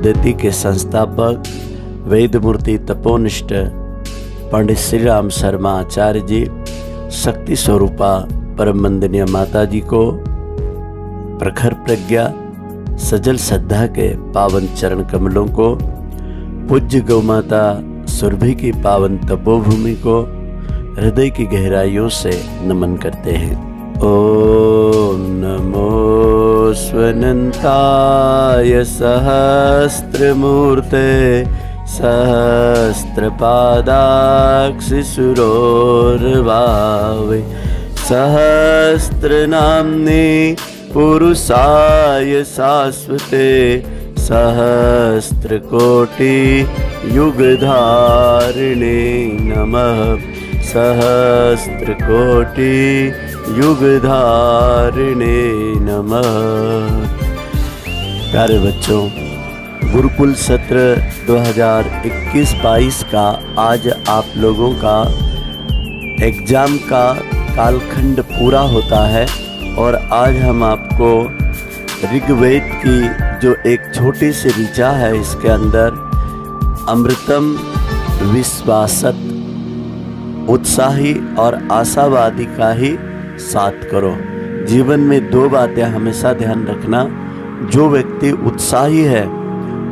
पद्धति के संस्थापक वेदमूर्ति तपोनिष्ठ पंडित श्री राम शर्मा आचार्य जी, शक्ति स्वरूपा परम वंदनीय माता जी को प्रखर प्रज्ञा सजल श्रद्धा के पावन चरण कमलों को, पूज्य गौ माता सुरभि की पावन तपोभूमि को हृदय की गहराइयों से नमन करते हैं। ओम नमो स्वनंताय सहस्त्रमूर्ते सहस्रपादाक्षिशुरोर्भावे सहस्रनाम्ने पुरुषाय शाश्वते सहस्रकोटि युगधारिणे नमः। सहस्रकोटि युगधारिणे नमः। प्यारे बच्चों, गुरुकुल सत्र 2021-22 का आज आप लोगों का एग्ज़ाम का कालखंड पूरा होता है और आज हम आपको ऋग्वेद की जो एक छोटी सी ऋचा है, इसके अंदर अमृतम विश्वासत, उत्साही और आशावादी का ही साथ करो। जीवन में दो बातें हमेशा ध्यान रखना। जो व्यक्ति उत्साही है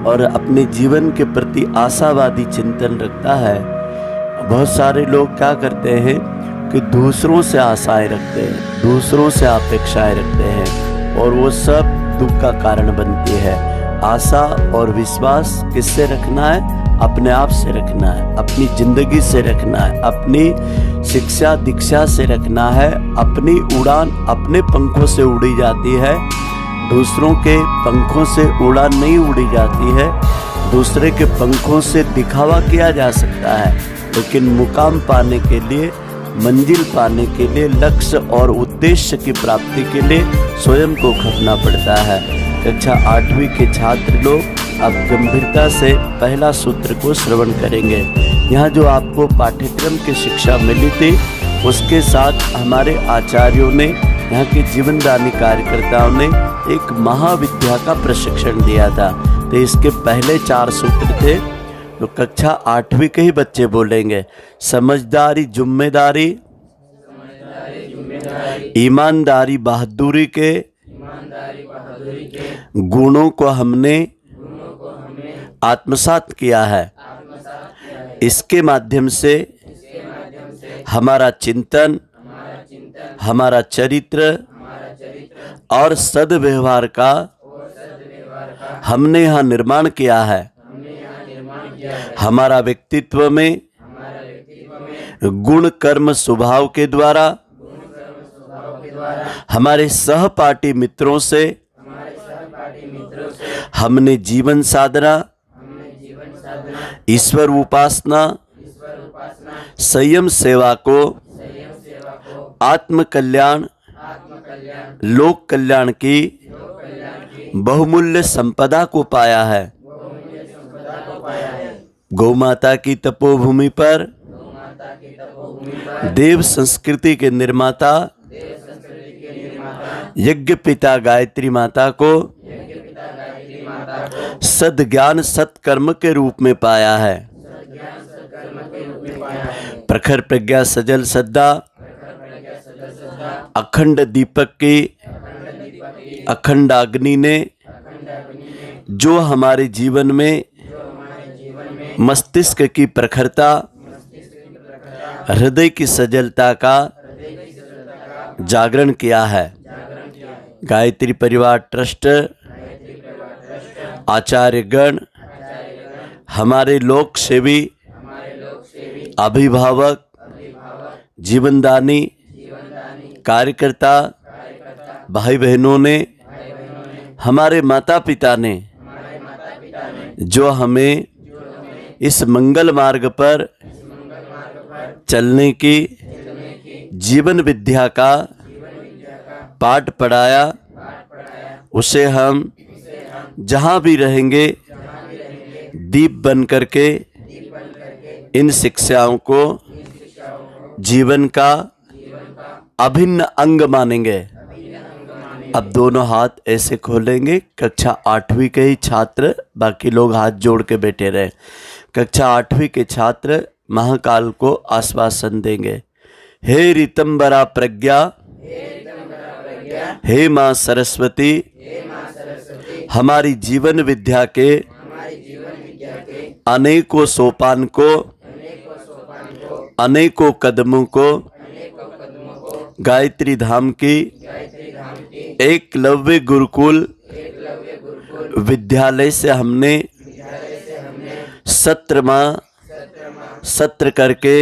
और अपने जीवन के प्रति आशावादी चिंतन रखता है, बहुत सारे लोग क्या करते हैं कि दूसरों से आशाएं रखते हैं, दूसरों से अपेक्षाएं रखते हैं और वो सब दुख का कारण बनती है। आशा और विश्वास किससे रखना है? अपने आप से रखना है, अपनी जिंदगी से रखना है, अपनी शिक्षा दीक्षा से रखना है। अपनी उड़ान अपने पंखों से उड़ी जाती है, दूसरों के पंखों से उड़ान नहीं उड़ी जाती है। दूसरे के पंखों से दिखावा किया जा सकता है, लेकिन मुकाम पाने के लिए, मंजिल पाने के लिए, लक्ष्य और उद्देश्य की प्राप्ति के लिए स्वयं को खपना पड़ता है। कक्षा 8वीं के छात्र लोग अब गंभीरता से पहला सूत्र को श्रवण करेंगे। यहाँ जो आपको पाठ्यक्रम की शिक्षा मिली थी, उसके साथ हमारे आचार्यों ने, यहाँ के जीवनदानी कार्यकर्ताओं ने एक महाविद्या का प्रशिक्षण दिया था। तो इसके पहले 4 सूत्र थे, तो कक्षा 8वीं के ही बच्चे बोलेंगे। समझदारी जिम्मेदारी, ईमानदारी बहादुरी के गुणों को हमने आत्मसात किया है। इसके माध्यम से हमारा चिंतन, हमारा चरित्र और सद्व्यवहार का हमने यहाँ निर्माण किया है। हमारा व्यक्तित्व में गुण कर्म स्वभाव के द्वारा हमारे सहपाठी मित्रों से हमने जीवन साधना, ईश्वर उपासना, संयम सेवा को, आत्म कल्याण, लोक कल्याण की बहुमूल्य संपदा को पाया है। गौ माता की तपोभूमि पर देव संस्कृति के निर्माता यज्ञ पिता गायत्री माता को सद्ज्ञान सत्कर्म के रूप में पाया है। प्रखर प्रज्ञा सजल श्रद्धा, अखंड दीपक की अखंड अग्नि ने जो हमारे जीवन में मस्तिष्क की प्रखरता, हृदय की सजलता का जागरण किया है। गायत्री परिवार ट्रस्ट, आचार्यगण, हमारे लोक सेवी, अभिभावक, जीवनदानी कार्यकर्ता भाई बहनों ने, हमारे माता पिता ने जो हमें इस मंगल मार्ग पर चलने की जीवन विद्या का पाठ पढ़ाया, उसे हम जहाँ भी रहेंगे दीप बन करके इन शिक्षाओं को जीवन का अभिन्न अंग मानेंगे। अब दोनों हाथ ऐसे खोलेंगे। कक्षा 8वीं के ही छात्र, बाकी लोग हाथ जोड़ के बैठे रहे। कक्षा 8वीं के छात्र महाकाल को आश्वासन देंगे। हे ऋतंबरा प्रज्ञा, हे माँ सरस्वती, हमारी जीवन विद्या के अनेकों सोपान को, अनेकों कदमों को गायत्री धाम की एकलव्य गुरुकुल विद्यालय से हमने सत्र करके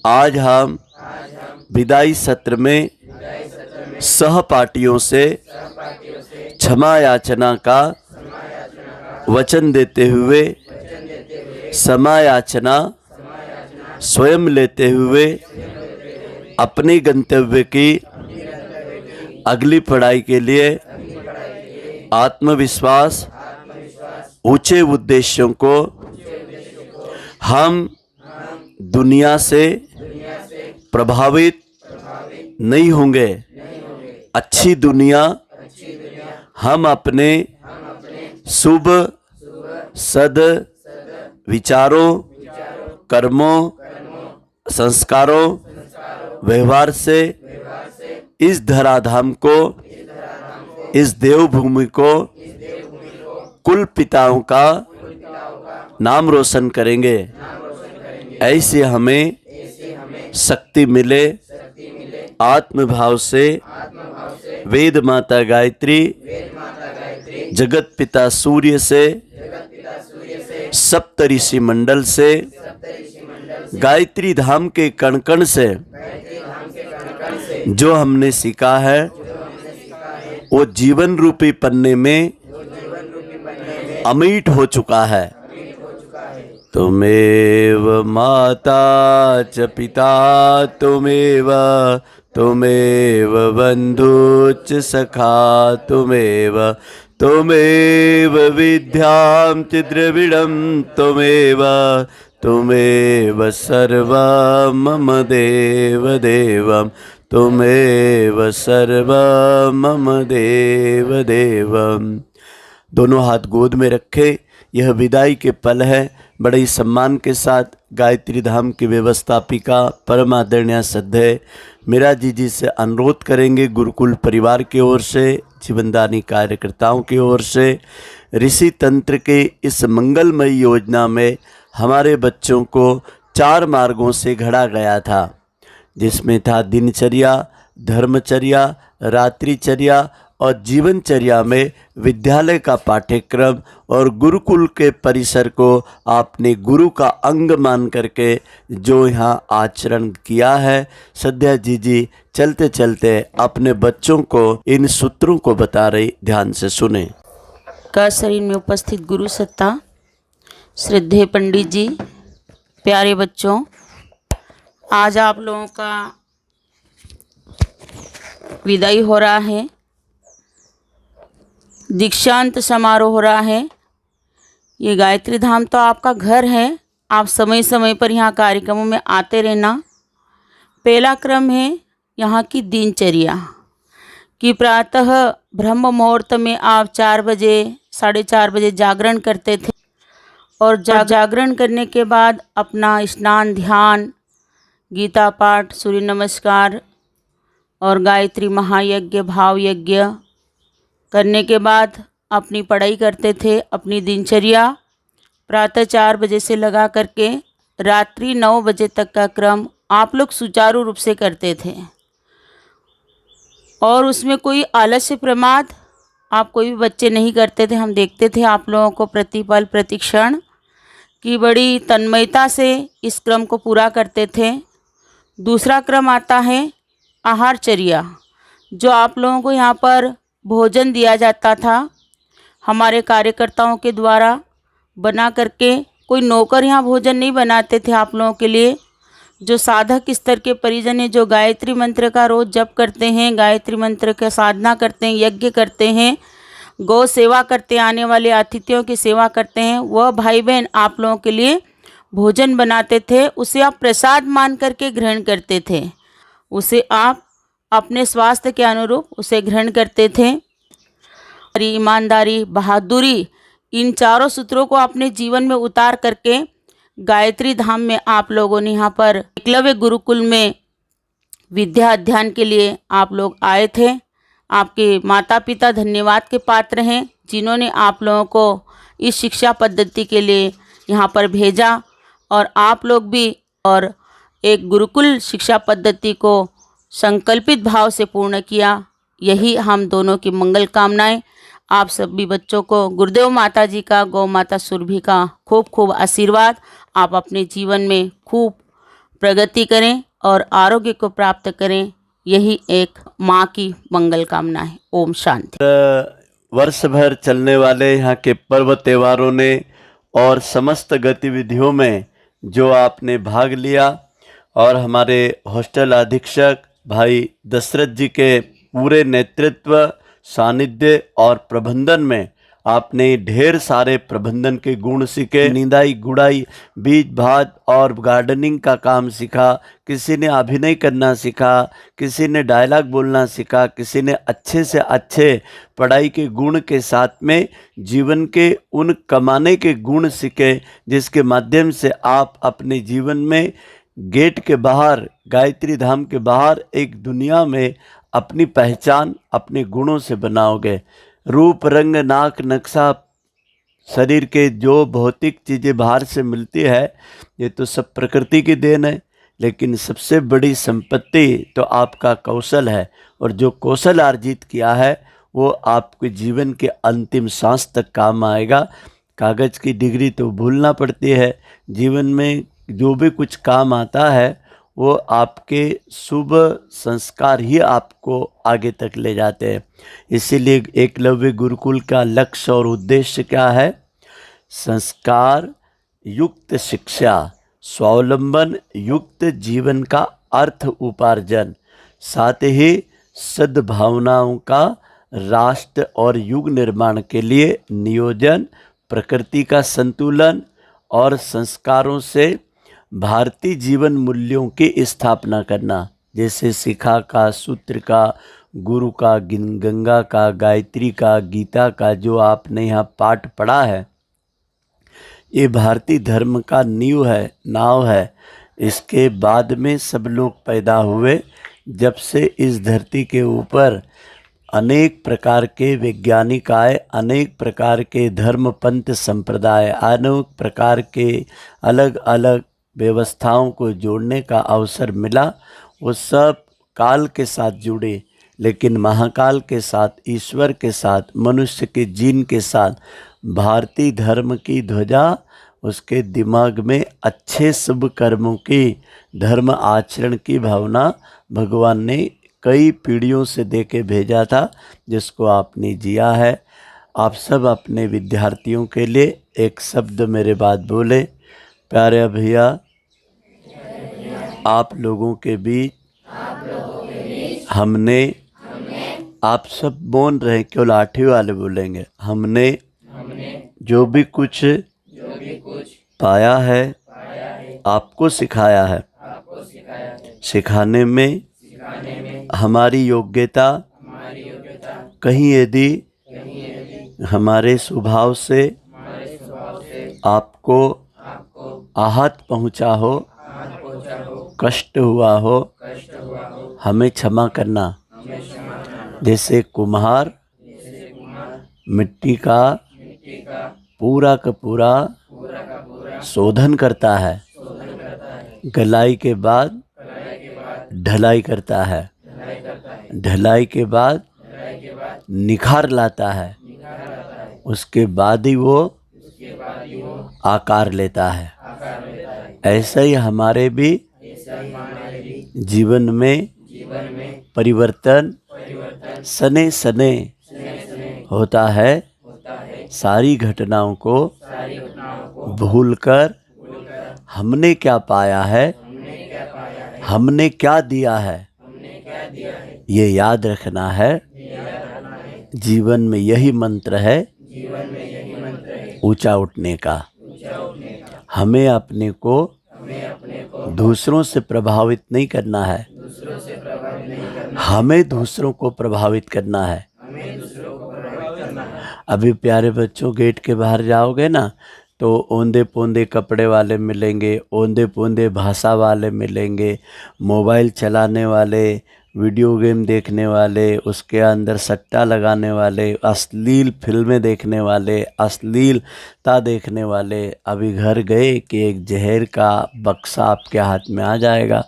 आज हम विदाई सत्र में सहपाठियों से क्षमा याचना का वचन देते हुए क्षमा याचना स्वयं लेते हुए अपनी गंतव्य की अगली पढ़ाई के लिए आत्मविश्वास, ऊंचे उद्देश्यों को हम दुनिया से प्रभावित नहीं होंगे। अच्छी दुनिया हम अपने शुभ सद विचारों, कर्मों, संस्कारों, व्यवहार से इस धराधाम को, इस देवभूमि को, कुल पिताओं का नाम रोशन करेंगे। ऐसे हमें शक्ति मिले। आत्मभाव से वेद माता गायत्री, जगत पिता सूर्य से, सप्त ऋषि मंडल से, गायत्री धाम के कण कण से जो हमने सीखा है वो जीवन रूपी पन्ने में अमिट हो चुका है। तुमेव माता च पिता तुमेव, तुमेव बन्धुश्च सखा तुमेव, तुमेव विद्यां च द्रविडं तुमेव, तुमेव सर्वं मम देव देवं, तुमेव सर्वं मम देव देवं। दोनों हाथ गोद में रखे। यह विदाई के पल है। बड़े ही सम्मान के साथ गायत्री धाम की व्यवस्थापिका परम आदरणीय श्रद्धेय मीरा जी से अनुरोध करेंगे, गुरुकुल परिवार की ओर से, जीवनदानी कार्यकर्ताओं की ओर से, ऋषि तंत्र के इस मंगलमयी योजना में हमारे बच्चों को 4 मार्गों से घड़ा गया था, जिसमें था दिनचर्या, धर्मचर्या, रात्रिचर्या और जीवनचर्या में विद्यालय का पाठ्यक्रम और गुरुकुल के परिसर को आपने गुरु का अंग मान करके जो यहाँ आचरण किया है। श्रद्धेय जी चलते चलते अपने बच्चों को इन सूत्रों को बता रही, ध्यान से सुने। का शरीर में उपस्थित गुरु सत्ता, श्रद्धेय पंडित जी, प्यारे बच्चों, आज आप लोगों का विदाई हो रहा है, दीक्षांत समारोह हो रहा है। ये गायत्री धाम तो आपका घर है, आप समय समय पर यहाँ कार्यक्रमों में आते रहना। पहला क्रम है यहाँ की दिनचर्या कि प्रातः ब्रह्म मुहूर्त में आप 4 बजे 4:30 बजे जागरण करते थे और जागरण करने के बाद अपना स्नान, ध्यान, गीता पाठ, सूर्य नमस्कार और गायत्री महायज्ञ, भाव यज्ञ करने के बाद अपनी पढ़ाई करते थे। अपनी दिनचर्या प्रातः 4 बजे से लगा करके रात्रि 9 बजे तक का क्रम आप लोग सुचारू रूप से करते थे और उसमें कोई आलस्य प्रमाद आप कोई भी बच्चे नहीं करते थे। हम देखते थे आप लोगों को प्रतिपल प्रतिक्षण की बड़ी तन्मयता से इस क्रम को पूरा करते थे। दूसरा क्रम आता है आहारचर्या, जो आप लोगों को यहाँ पर भोजन दिया जाता था हमारे कार्यकर्ताओं के द्वारा बना करके। कोई नौकर यहाँ भोजन नहीं बनाते थे आप लोगों के लिए। जो साधक स्तर के परिजन हैं, जो गायत्री मंत्र का रोज़ जप करते हैं, गायत्री मंत्र का साधना करते हैं, यज्ञ करते हैं, गौ सेवा करते हैं, आने वाले अतिथियों की सेवा करते हैं, वह भाई बहन आप लोगों के लिए भोजन बनाते थे। उसे आप प्रसाद मान करके ग्रहण करते थे। उसे आप अपने स्वास्थ्य के अनुरूप उसे ग्रहण करते थे। ईमानदारी, बहादुरी, इन चारों सूत्रों को अपने जीवन में उतार करके गायत्री धाम में आप लोगों ने यहाँ पर एकलव्य गुरुकुल में विद्या अध्ययन के लिए आप लोग आए थे। आपके माता पिता धन्यवाद के पात्र हैं, जिन्होंने आप लोगों को इस शिक्षा पद्धति के लिए यहाँ पर भेजा, और आप लोग भी और एक गुरुकुल शिक्षा पद्धति को संकल्पित भाव से पूर्ण किया। यही हम दोनों की मंगल कामनाएं। आप सभी बच्चों को गुरुदेव माता जी का, गौ माता सुरभि का खूब खूब आशीर्वाद। आप अपने जीवन में खूब प्रगति करें और आरोग्य को प्राप्त करें। यही एक माँ की मंगल कामना है। ओम शांति। वर्ष भर चलने वाले यहाँ के पर्व त्योहारों ने और समस्त गतिविधियों में जो आपने भाग लिया, और हमारे हॉस्टल अधीक्षक भाई दशरथ जी के पूरे नेतृत्व, सानिध्य और प्रबंधन में आपने ढेर सारे प्रबंधन के गुण सीखे। निदाई, गुड़ाई, बीज भात और गार्डनिंग का काम सीखा। किसी ने अभिनय करना सीखा, किसी ने डायलॉग बोलना सीखा, किसी ने अच्छे से अच्छे पढ़ाई के गुण के साथ में जीवन के उन कमाने के गुण सीखे, जिसके माध्यम से आप अपने जीवन में गेट के बाहर, गायत्री धाम के बाहर एक दुनिया में अपनी पहचान अपने गुणों से बनाओगे। रूप, रंग, नाक, नक्शा, शरीर के जो भौतिक चीज़ें बाहर से मिलती है, ये तो सब प्रकृति की देन है, लेकिन सबसे बड़ी संपत्ति तो आपका कौशल है, और जो कौशल अर्जित किया है वो आपके जीवन के अंतिम सांस तक काम आएगा। कागज़ की डिग्री तो भूलना पड़ती है, जीवन में जो भी कुछ काम आता है वो आपके शुभ संस्कार ही आपको आगे तक ले जाते हैं। इसीलिए एकलव्य गुरुकुल का लक्ष्य और उद्देश्य क्या है? संस्कार युक्त शिक्षा, स्वावलंबन युक्त जीवन का अर्थ उपार्जन, साथ ही सद्भावनाओं का राष्ट्र और युग निर्माण के लिए नियोजन, प्रकृति का संतुलन और संस्कारों से भारतीय जीवन मूल्यों की स्थापना करना, जैसे शिखा का, सूत्र का, गुरु का, गंगा का, गायत्री का, गीता का जो आपने यहाँ पाठ पढ़ा है, ये भारतीय धर्म का नींव है, नाव है। इसके बाद में सब लोग पैदा हुए। जब से इस धरती के ऊपर अनेक प्रकार के वैज्ञानिक आए, अनेक प्रकार के धर्म पंथ संप्रदाय, अनेक प्रकार के अलग अलग व्यवस्थाओं को जोड़ने का अवसर मिला, वो सब काल के साथ जुड़े, लेकिन महाकाल के साथ, ईश्वर के साथ, मनुष्य के जीन के साथ भारतीय धर्म की ध्वजा उसके दिमाग में अच्छे शुभ कर्मों की, धर्म आचरण की भावना भगवान ने कई पीढ़ियों से दे के भेजा था, जिसको आपने जिया है। आप सब अपने विद्यार्थियों के लिए एक शब्द मेरे बाद बोले। प्यारे भैया, आप लोगों के बीच हमने, आप सब बोल रहे हैं, केवल आठवीं वाले बोलेंगे, हमने जो भी कुछ पाया है आपको सिखाया है। सिखाने में हमारी योग्यता कहीं यदि हमारे स्वभाव से आपको आहत पहुंचा हो, कष्ट हुआ हो, हमें क्षमा करना। जैसे कुम्हार मिट्टी का पूरा का पूरा शोधन करता है, गलाई के बाद ढलाई करता है, ढलाई के बाद निखार लाता है, उसके बाद ही वो आकार लेता है। ऐसा ही हमारे भी जीवन में परिवर्तन सने सने होता है। सारी घटनाओं को भूलकर हमने क्या पाया है, हमने क्या दिया है, ये याद रखना है। जीवन में यही मंत्र है ऊंचा उठने का। हमें अपने को दूसरों से प्रभावित नहीं करना है, हमें दूसरों को प्रभावित करना है। अभी प्यारे बच्चों, गेट के बाहर जाओगे ना तो औंधे पौंधे कपड़े वाले मिलेंगे, औंधे पौंधे भाषा वाले मिलेंगे, मोबाइल चलाने वाले, वीडियो गेम देखने वाले, उसके अंदर सट्टा लगाने वाले, अश्लील फिल्में देखने वाले, अश्लीलता देखने वाले। अभी घर गए कि एक जहर का बक्सा आपके हाथ में आ जाएगा,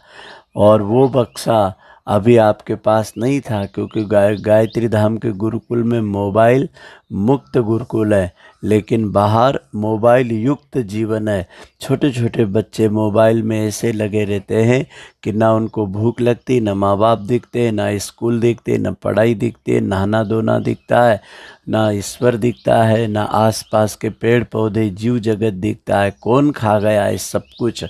और वो बक्सा अभी आपके पास नहीं था, क्योंकि गायत्री धाम के गुरुकुल में मोबाइल मुक्त गुरुकुल है, लेकिन बाहर मोबाइल युक्त जीवन है। छोटे छोटे बच्चे मोबाइल में ऐसे लगे रहते हैं कि ना उनको भूख लगती, ना माँ बाप दिखते, ना स्कूल दिखते, ना पढ़ाई दिखती है, नहाना धोना दिखता है, ना ईश्वर दिखता है, ना आसपास के पेड़ पौधे जीव जगत दिखता है। कौन खा गया इस सब कुछ?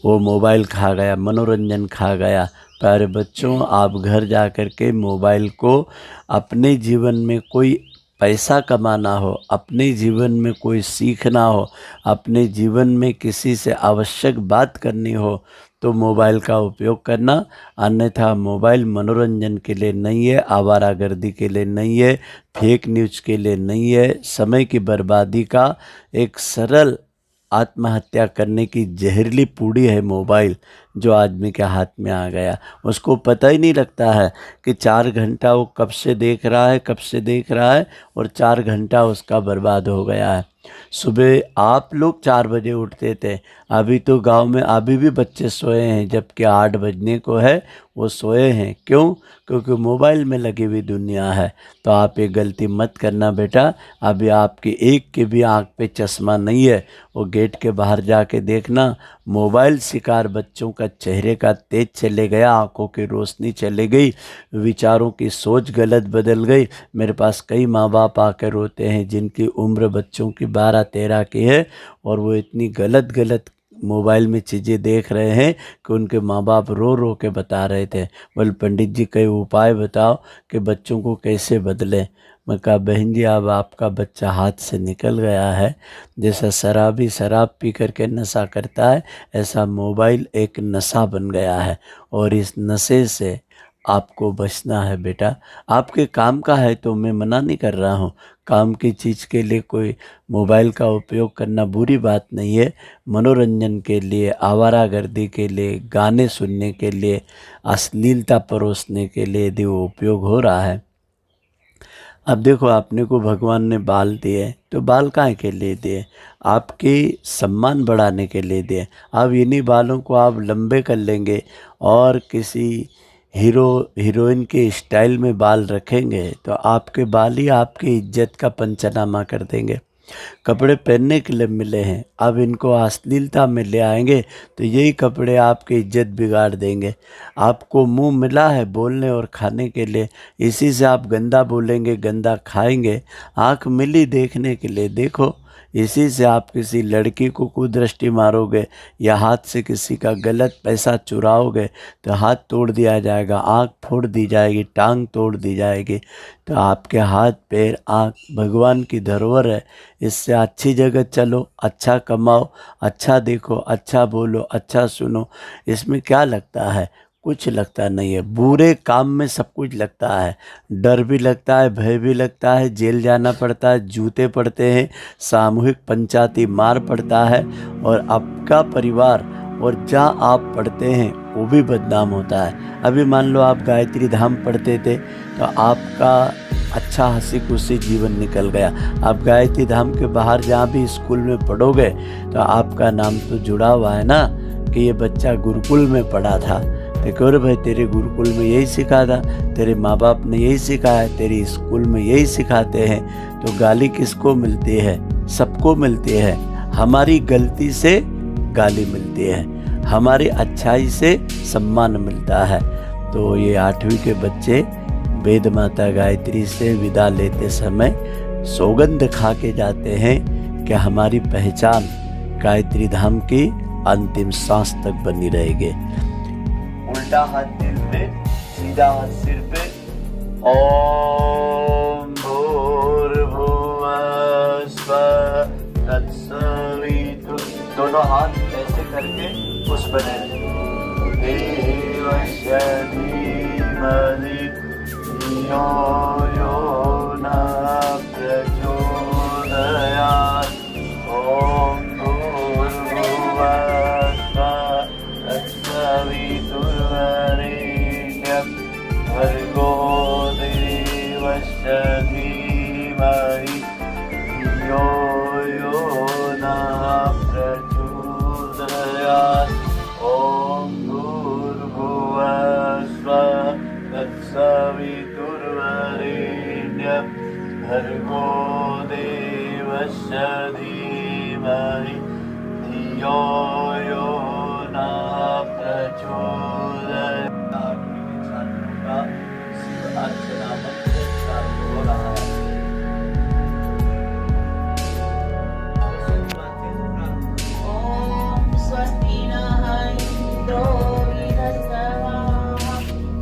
वो मोबाइल खा गया, मनोरंजन खा गया। प्यारे बच्चों, आप घर जा कर के मोबाइल को, अपने जीवन में कोई पैसा कमाना हो, अपने जीवन में कोई सीखना हो, अपने जीवन में किसी से आवश्यक बात करनी हो तो मोबाइल का उपयोग करना। अन्यथा मोबाइल मनोरंजन के लिए नहीं है, आवारागर्दी के लिए नहीं है, फेक न्यूज़ के लिए नहीं है, समय की बर्बादी का एक सरल आत्महत्या करने की जहरीली पूड़ी है मोबाइल, जो आदमी के हाथ में आ गया। उसको पता ही नहीं लगता है कि 4 घंटा वो कब से देख रहा है और 4 घंटा उसका बर्बाद हो गया है। सुबह आप लोग 4 बजे उठते थे, अभी तो गांव में अभी भी बच्चे सोए हैं, जबकि 8 बजने को है, वो सोए हैं। क्यों? क्योंकि मोबाइल में लगी हुई दुनिया है। तो आप ये गलती मत करना बेटा। अभी आपकी एक के भी आँख पे चश्मा नहीं है, वो गेट के बाहर जाके देखना, मोबाइल शिकार बच्चों का चेहरे का तेज चले गया, आंखों की रोशनी चले गई, विचारों की सोच गलत बदल गई। मेरे पास कई माँ बाप आकर रोते हैं जिनकी उम्र बच्चों की 12-13 की है, और वो इतनी गलत मोबाइल में चीज़ें देख रहे हैं कि उनके माँ बाप रो रो के बता रहे थे, बोले पंडित जी कई उपाय बताओ कि बच्चों को कैसे बदलें। मैं कहा बहन जी, अब आपका बच्चा हाथ से निकल गया है। जैसा शराबी शराब पी करके नशा करता है, ऐसा मोबाइल एक नशा बन गया है, और इस नशे से आपको बचना है बेटा। आपके काम का है तो मैं मना नहीं कर रहा हूँ, काम की चीज़ के लिए कोई मोबाइल का उपयोग करना बुरी बात नहीं है। मनोरंजन के लिए, आवारागर्दी के लिए, गाने सुनने के लिए, अश्लीलता परोसने के लिए यदि वो उपयोग हो रहा है। अब देखो, आपने को भगवान ने बाल दिए तो बाल काहे के लिए दिए? आपके सम्मान बढ़ाने के लिए दिए। अब इन्हीं बालों को आप लंबे कर लेंगे और किसी हीरोइन के स्टाइल में बाल रखेंगे तो आपके बाल ही आपकी इज्जत का पंचनामा कर देंगे। कपड़े पहनने के लिए मिले हैं, अब इनको अश्लीलता में ले आएंगे तो यही कपड़े आपकी इज्जत बिगाड़ देंगे। आपको मुंह मिला है बोलने और खाने के लिए, इसी से आप गंदा बोलेंगे, गंदा खाएंगे। आँख मिली देखने के लिए, देखो, इसी से आप किसी लड़की को कुदृष्टि मारोगे या हाथ से किसी का गलत पैसा चुराओगे तो हाथ तोड़ दिया जाएगा, आँख फोड़ दी जाएगी, टांग तोड़ दी जाएगी। तो आपके हाथ पैर आँख भगवान की धरोहर है। इससे अच्छी जगह चलो, अच्छा कमाओ, अच्छा देखो, अच्छा बोलो, अच्छा सुनो। इसमें क्या लगता है? कुछ लगता नहीं है। बुरे काम में सब कुछ लगता है, डर भी लगता है, भय भी लगता है, जेल जाना पड़ता है, जूते पड़ते हैं, सामूहिक पंचायती मार पड़ता है, और आपका परिवार और जहाँ आप पढ़ते हैं वो भी बदनाम होता है। अभी मान लो आप गायत्री धाम पढ़ते थे तो आपका अच्छा हंसी खुशी जीवन निकल गया। आप गायत्री धाम के बाहर जहाँ भी स्कूल में पढ़ोगे तो आपका नाम तो जुड़ा हुआ है ना कि ये बच्चा गुरुकुल में पढ़ा था। देखो रे भाई, तेरे गुरुकुल में यही सिखा था, तेरे माँ बाप ने यही सिखाया है, तेरी स्कूल में यही सिखाते हैं। तो गाली किसको मिलती है? सबको मिलती है। हमारी गलती से गाली मिलती है, हमारी अच्छाई से सम्मान मिलता है। तो ये 8वीं के बच्चे वेद माता गायत्री से विदा लेते समय सौगंध खा के जाते हैं कि हमारी पहचान गायत्री धाम की अंतिम सांस तक बनी रहेगी। उल्टा हाथ दिल पे, सीधा हाथ सिर पे। ओम भूर्भुवः स्वः तत्सवितुर्। दोनों हाथ ऐसे करके उस बने देवस्य धीमहि धीमहि धियो यो न प्रचोदयात्। ॐ भूर्भुवस्सुः तत्सवितुर्वरेण्यं भर्गो देवस्य धीमहि धियो यो नः प्रचोदयात्। ॐ भूर्भुवस्सुः तत्सवितुर्वरेण्यं भर्गो देवस्य धीमहि धियो यो नः प्रचोदयात्। शिव अर्चना मंत्र चालू हो रहा है। ॐ स्वस्ति नः इन्द्रो वृहस्पतिः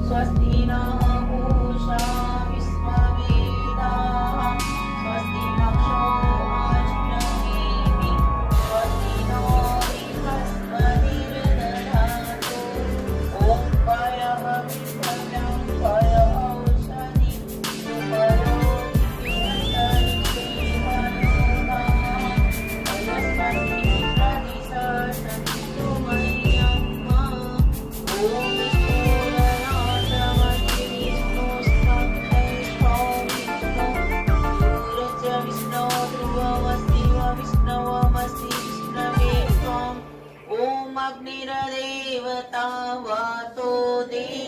स्वस्ति नः पूषा विश्ववेदाः स्वस्ति नक्षो अश्विनीः स्वस्ति नो बृहस्पतिर्दधातु। ॐ पयः विद्मः पय औषधि सुपयो अग्निर्देवता वातो देव